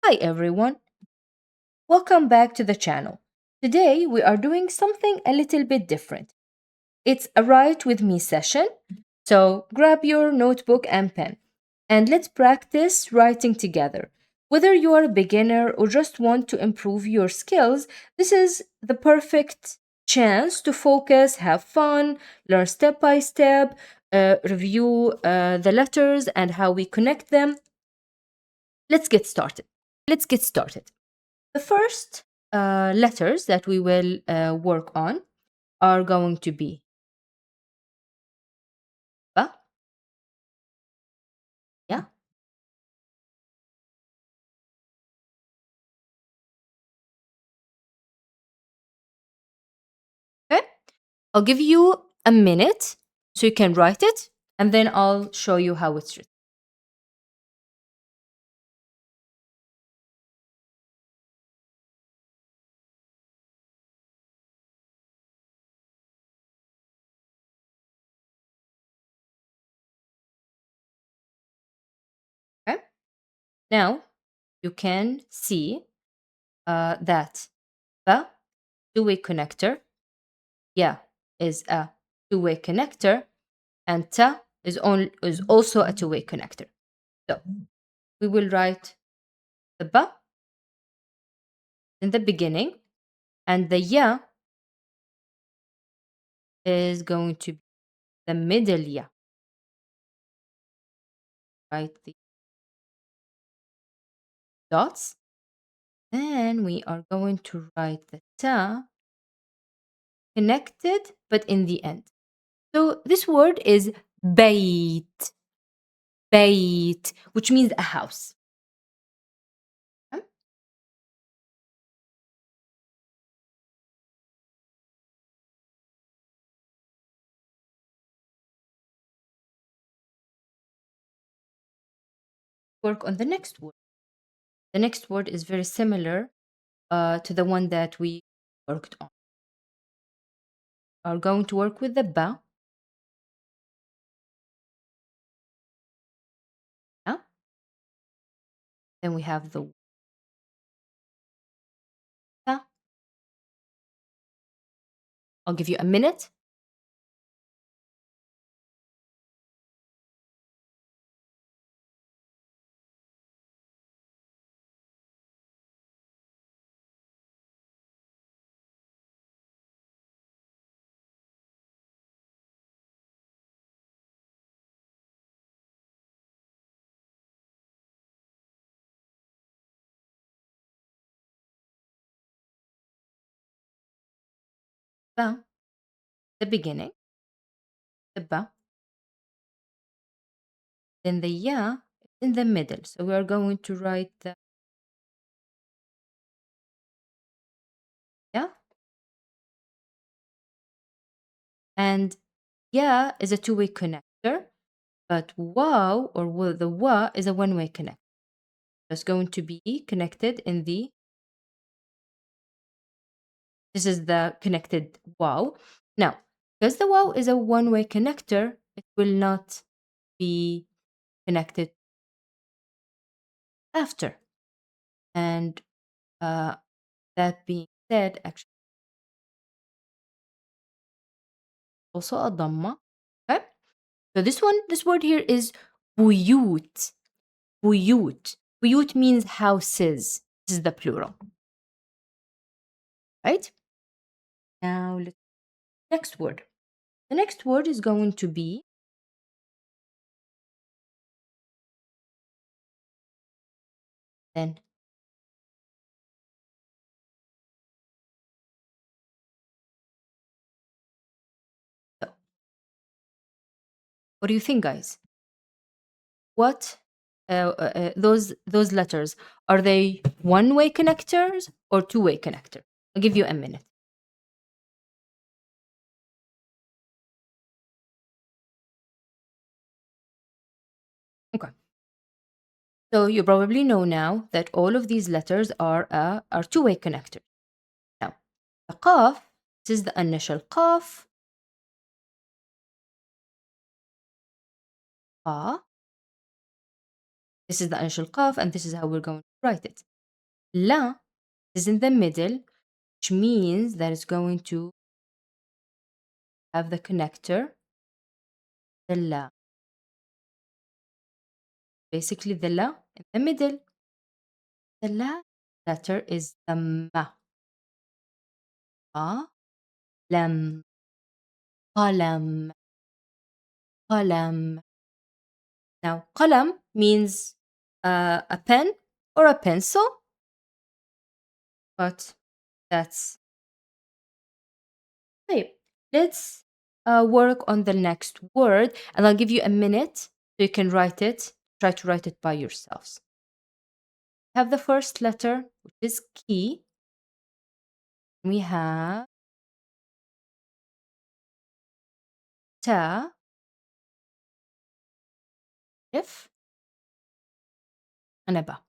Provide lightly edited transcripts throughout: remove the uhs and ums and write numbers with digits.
Hi everyone, welcome back to the channel. Today we are doing something a little bit different. It's a write with me session, so grab your notebook and pen and let's practice writing together. Whether you are a beginner or just want to improve your skills, this is the perfect chance to focus, have fun, learn step by step, review the letters and how we connect them. Let's get started. Let's get started. The first letters that we will work on are going to be ba, yeah, okay. I'll give you a minute so you can write it, and then I'll show you how it's written. Okay. Now you can see that ba two-way connector, yeah, is a two-way connector, and ta is also a two-way connector. So we will write the ba in the beginning, and the ya is going to be the middle ya. Write the dots. Then we are going to write the ta connected, but in the end. So this word is bait, bait, which means a house. Okay? Work on the next word. The next word is very similar to the one that we worked on. Are going to work with the ba. Yeah? Then we have the ta. I'll give you a minute. Ba, the beginning, the ba. Then the ya in the middle. So we are going to write the ya. And ya is a two-way connector, but wow or the wa is a one-way connector. It's going to be connected in the, this is the connected wow. Now, because the wow is a one-way connector, it will not be connected after. And that being said, actually, also a dhamma. Okay. So this word here is buyut. Buyut. Buyut means houses. This is the plural. Right? Now, next word. The next word is going to be then. So, what do you think, guys? What those letters, are they one-way connectors or two-way connector? I'll give you a minute. Okay. So you probably know now that all of these letters are two-way connectors. Now, the qaf, this is the initial qaf. Qa. This is the initial qaf, and this is how we're going to write it. La is in the middle, which means that it's going to have the connector, the la. Basically, the la in the middle. The la letter is the ma. Lam, qalam, qalam. Now, qalam means a pen or a pencil, but that's it. Let's work on the next word, and I'll give you a minute so you can write it. Try to write it by yourselves. Have the first letter, which is ki. We have ta, if, and a ba.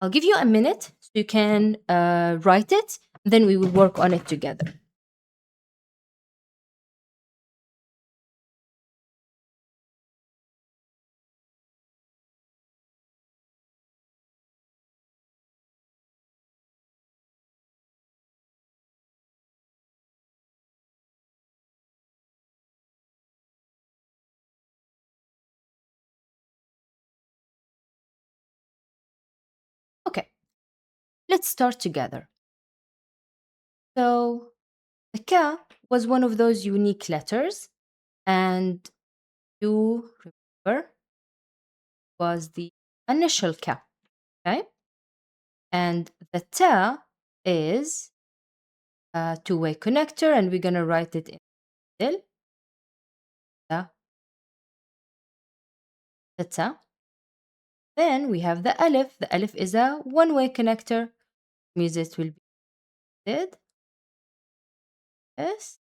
I'll give you a minute so you can write it, then we will work on it together. Okay, let's start together. So, the ka was one of those unique letters, and you remember was the initial ka, okay? And the ta is a two-way connector, and we're gonna write it in middle. The ta. Then we have the alif. The alif is a one-way connector, means it will be did. Yes.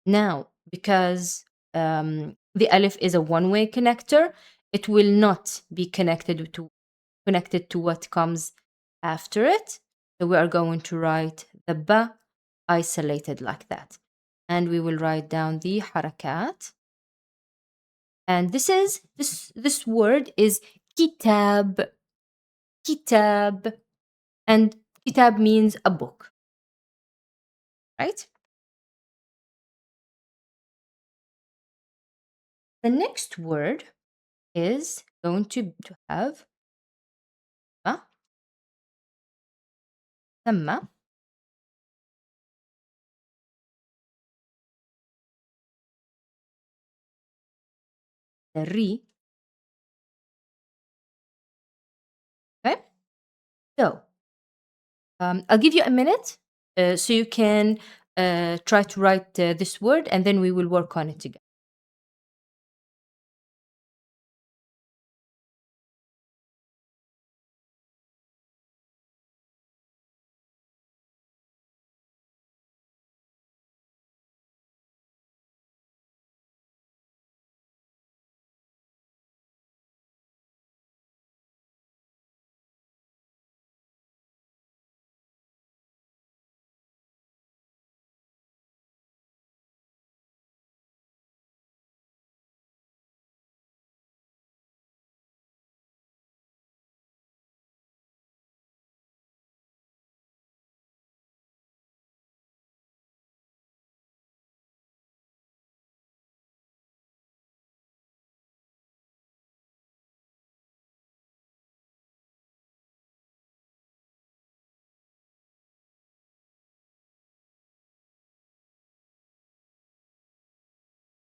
Now, because the alif is a one-way connector, it will not be connected to what comes after it. So we are going to write the ba isolated like that. And we will write down the harakat. And this word is kitab. Kitab. And kitab means a book. Right? The next word is going to have ma, sama, the ri. Okay? So, I'll give you a minute so you can try to write this word, and then we will work on it together.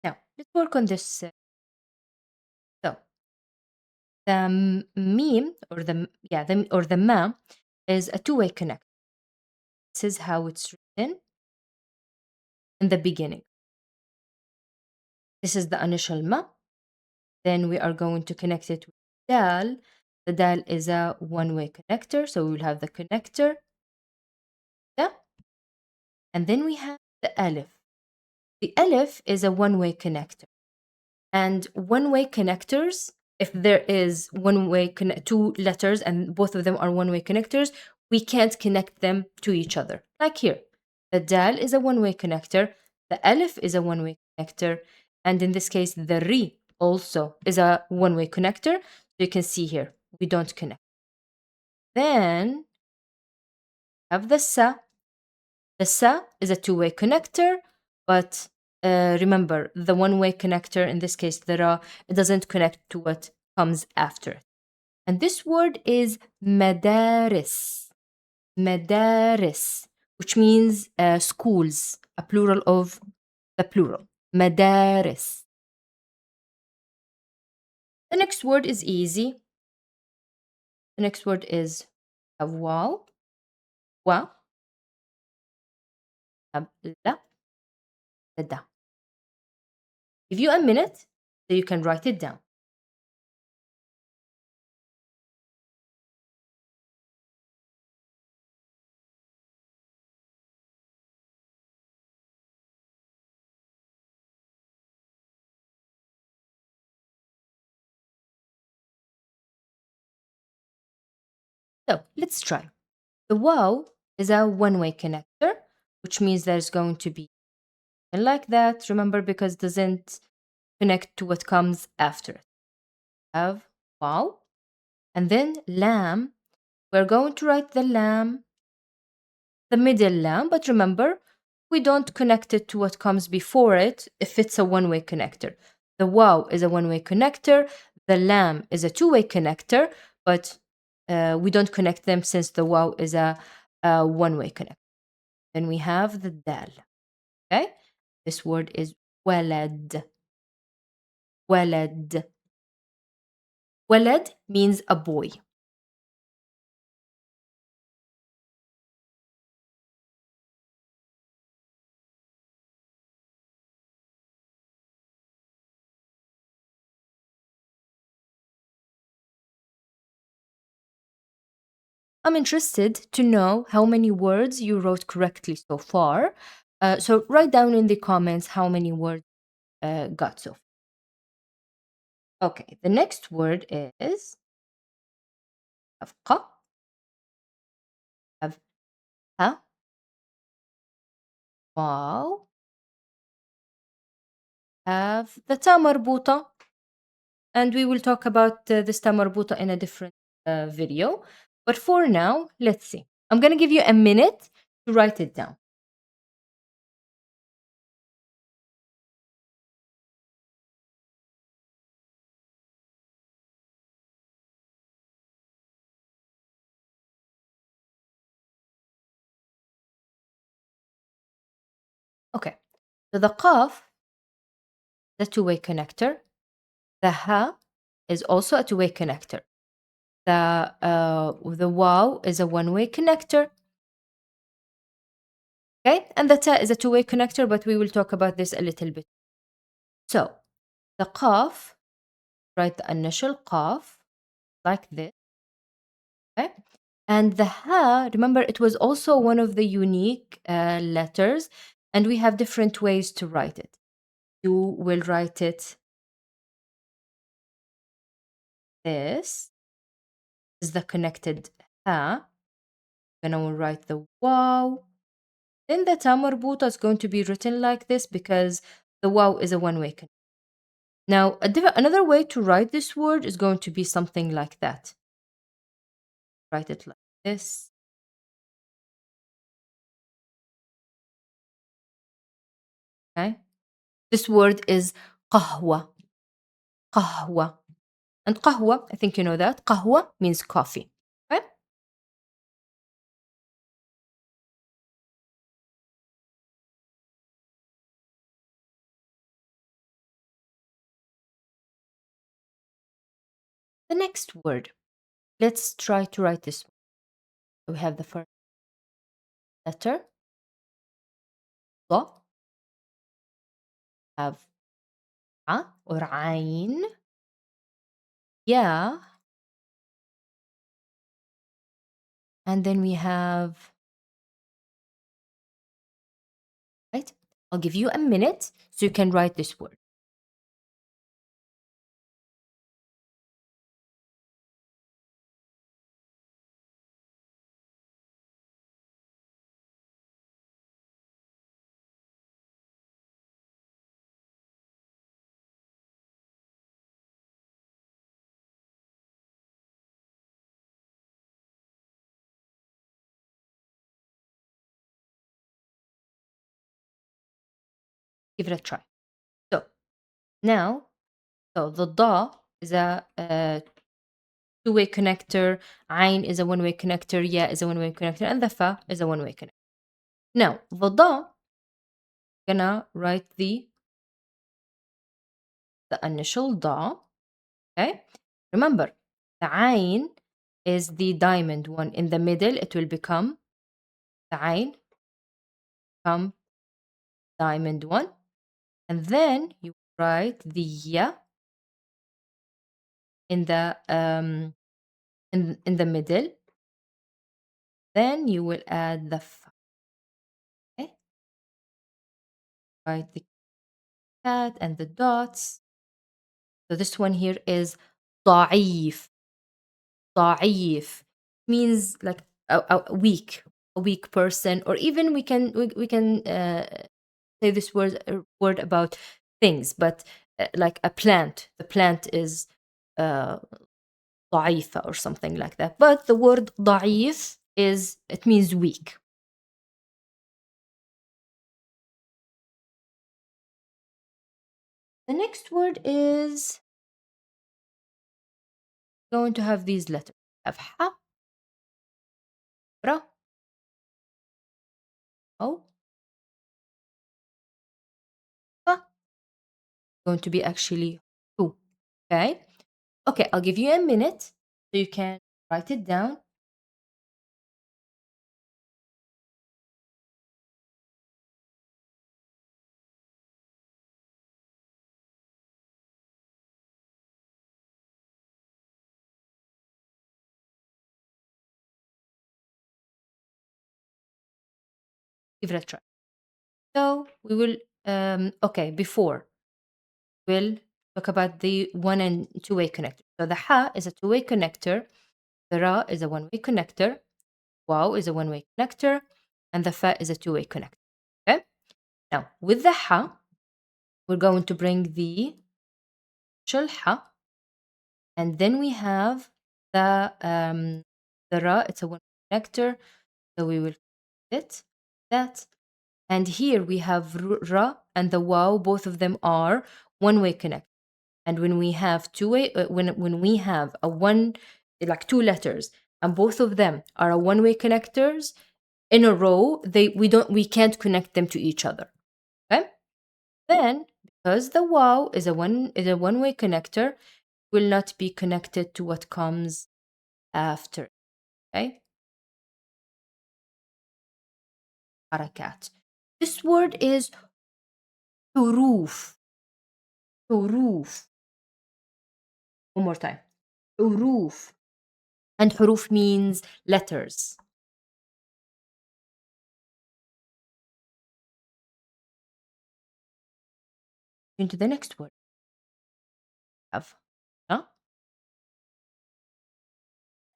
Now, let's work on this. So, the meme or the ma is a two-way connect. This is how it's written in the beginning. This is the initial ma. Then we are going to connect it with dal. The dal is a one-way connector, so we will have the connector. Yeah. And then we have the alif. The alif is a one-way connector. And one-way connectors, if there is two letters and both of them are one-way connectors, we can't connect them to each other. Like here, the dal is a one-way connector, the alif is a one-way connector, and in this case, the ri also is a one-way connector. So you can see here, we don't connect. Then have the sa. The sa is a two-way connector, but remember the one-way connector in this case, the ra, it doesn't connect to what comes after it. And this word is madaris. Madaris, which means schools, a plural of the plural. Madaris. The next word is easy. The next word is have wow, wa, have la, da. Give you a minute so you can write it down. So let's try. The wow is a one-way connector, which means there's going to be and like that. Remember, because it doesn't connect to what comes after it. Have wow. And then lamb. We're going to write the lamb, the middle lamb, but remember, we don't connect it to what comes before it if it's a one-way connector. The wow is a one-way connector, the lamb is a two-way connector, but we don't connect them since the wow is a one-way connector. Then we have the dal. Okay? This word is walad. Walad. Walad means a boy. I'm interested to know how many words you wrote correctly so far. So write down in the comments how many words got so far. Okay, the next word is have qa, have ha, wow, have the ta marbuta, and we will talk about this ta marbuta in a different video. But for now, let's see. I'm going to give you a minute to write it down. Okay, so the qaf, the two-way connector. The ha is also a two-way connector. The wow is a one-way connector. Okay, and the ta is a two-way connector, but we will talk about this a little bit. So the qaf, write the initial qaf like this. Okay, and the ha, remember it was also one of the unique letters, and we have different ways to write it. You will write it this is the connected ha. Then I will write the wow. Then the ta marbuta is going to be written like this because the wow is a one-way connector. Now, another way to write this word is going to be something like that. Write it like this. Okay. This word is qahwa. Qahwa. And qahwa, I think you know that. Qahwa means coffee. Okay. The next word. Let's try to write this one. We have the first letter. Dha. Have a or ain. Yeah. And then we have, right? I'll give you a minute so you can write this word. Give it a try. So now, so the da is a two-way connector, ain is a one-way connector, ya is a one-way connector, and the fa is a one-way connector. Now, the da, gonna write the initial da, okay? Remember, the ain is the diamond one. In the middle, it will become the ain, become diamond one. And then you write the ya in the in the middle. Then you will add the fa. Okay? Write the cat and the dots. So this one here is ضعيف. ضعيف means like a weak person, or even we can say this word about things, but like a plant. The plant is uh, ضعيفة or something like that. But the word ضعيف is it means weak. The next word is going to have these letters. Have ح, ra, أو fa. Going to be actually two. Okay. Okay, I'll give you a minute so you can write it down. Give it a try. So we will okay, before we'll talk about the one and two-way connector. So the ha is a two-way connector, the ra is a one-way connector, wow is a one-way connector, and the fa is a two-way connector. Okay? Now with the ha, we're going to bring the shul ha, and then we have the ra, it's a one connector, so we will it that. And here we have ra and the wow, both of them are one-way connector. And when we have two-way, when we have a one, like two letters, and both of them are a one-way connectors in a row, we can't connect them to each other. Okay. Then because the wow is a one-way connector, will not be connected to what comes after. Okay. Harakat. This word is حروف. حروف. One more time. حروف. And حروف means letters. Into the next word. Have. Huh?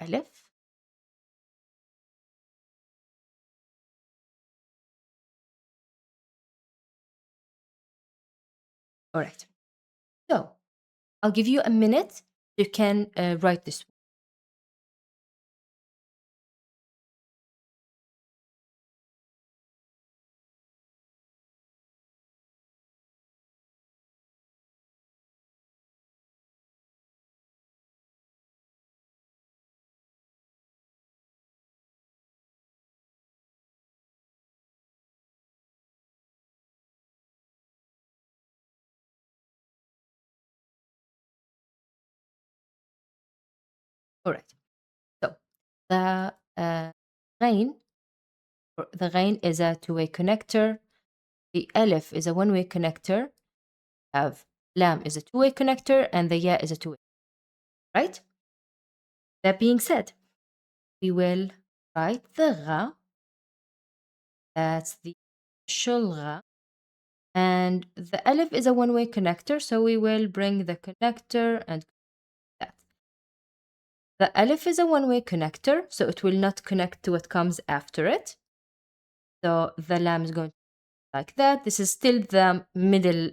ألف. All right. So I'll give you a minute. You can write this. All right. So the غين, the غين is a two-way connector. The ألف is a one-way connector. Have lam is a two-way connector, and the ya is a two-way. Right? That being said, we will write the غا. That's the shul. And the alif is a one-way connector, so we will bring the connector and that. The alif is a one-way connector, so it will not connect to what comes after it. So the lam is going like that. This is still the middle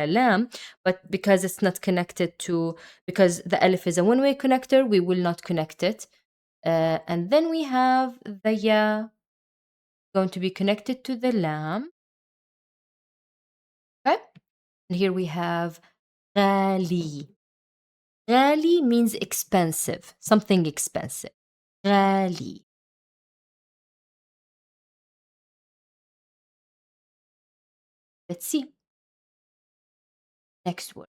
lam, but because it's not connected to, because the alif is a one-way connector, we will not connect it. And then we have the ya going to be connected to the lam. And here we have غالي. غالي means expensive, something expensive. غالي. Let's see. Next word.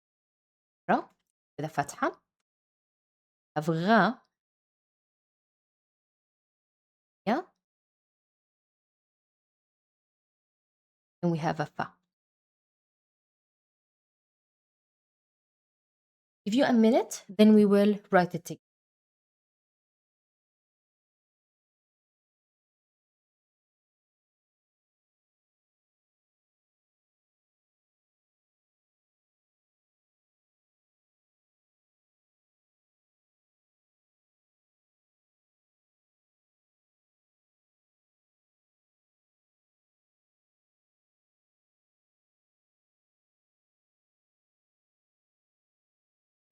را with a فتحة. Have غا. Yeah. And we have a fa. Give you a minute, then we will write it together.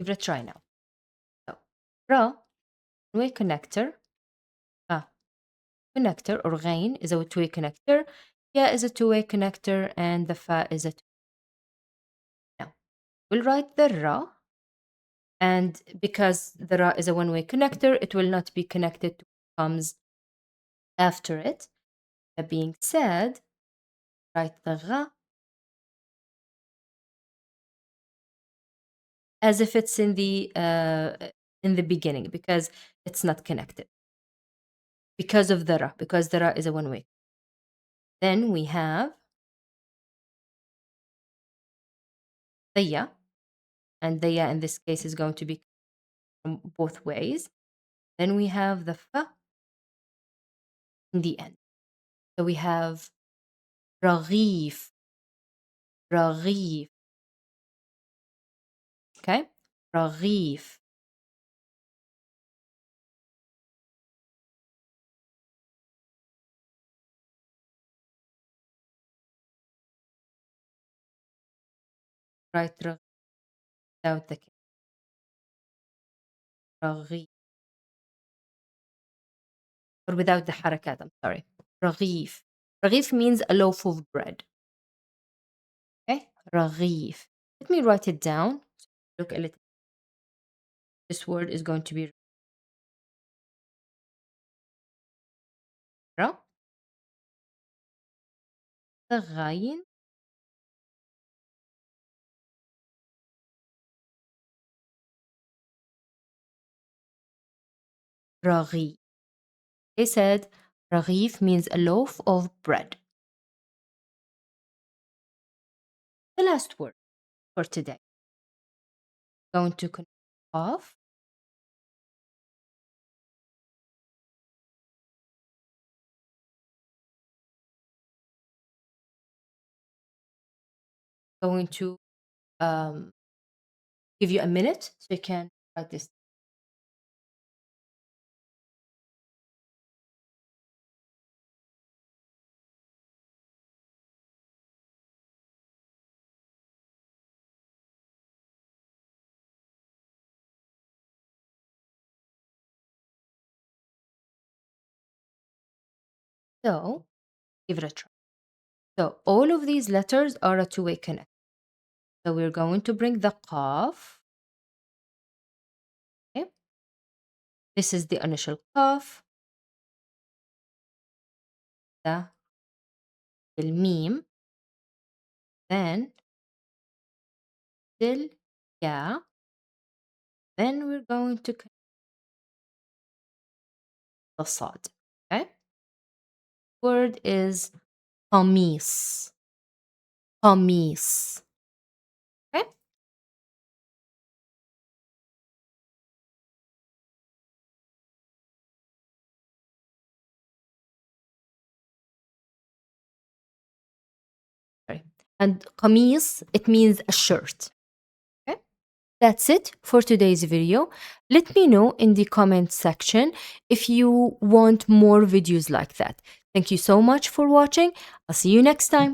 Give it a try now. So, را two-way connector. Connector or غين is a two-way connector. Yeah is a two-way connector and the fa is a now. We'll write the ra, and because the ra is a one-way connector, it will not be connected to what comes after it. That being said, write the ra as if it's in the beginning because it's not connected. Because of the ra, because the ra is a one-way. Then we have the ya, and the ya in this case is going to be from both ways. Then we have the fa in the end. So we have رغيف. رغيف. Okay? رغيف. Write رغيف without the K. رغيف. Or without the حركات, I'm sorry. رغيف. رغيف means a loaf of bread. Okay? رغيف. Let me write it down. Look a little. This word is going to be را. The غاين. رغيف. They said رغيف means a loaf of bread. The last word for today. Going to connect off. Going to give you a minute so you can write this. So give it a try. So all of these letters are a two-way connect. So we're going to bring the qaf. Okay. This is the initial qaf. The meme. Then the ya. Then we're going to connect the sad. Okay. Word is qamis. Qamis. Okay. Sorry. And qamis, it means a shirt. Okay. That's it for today's video. Let me know in the comment section if you want more videos like that. Thank you so much for watching. I'll see you next time.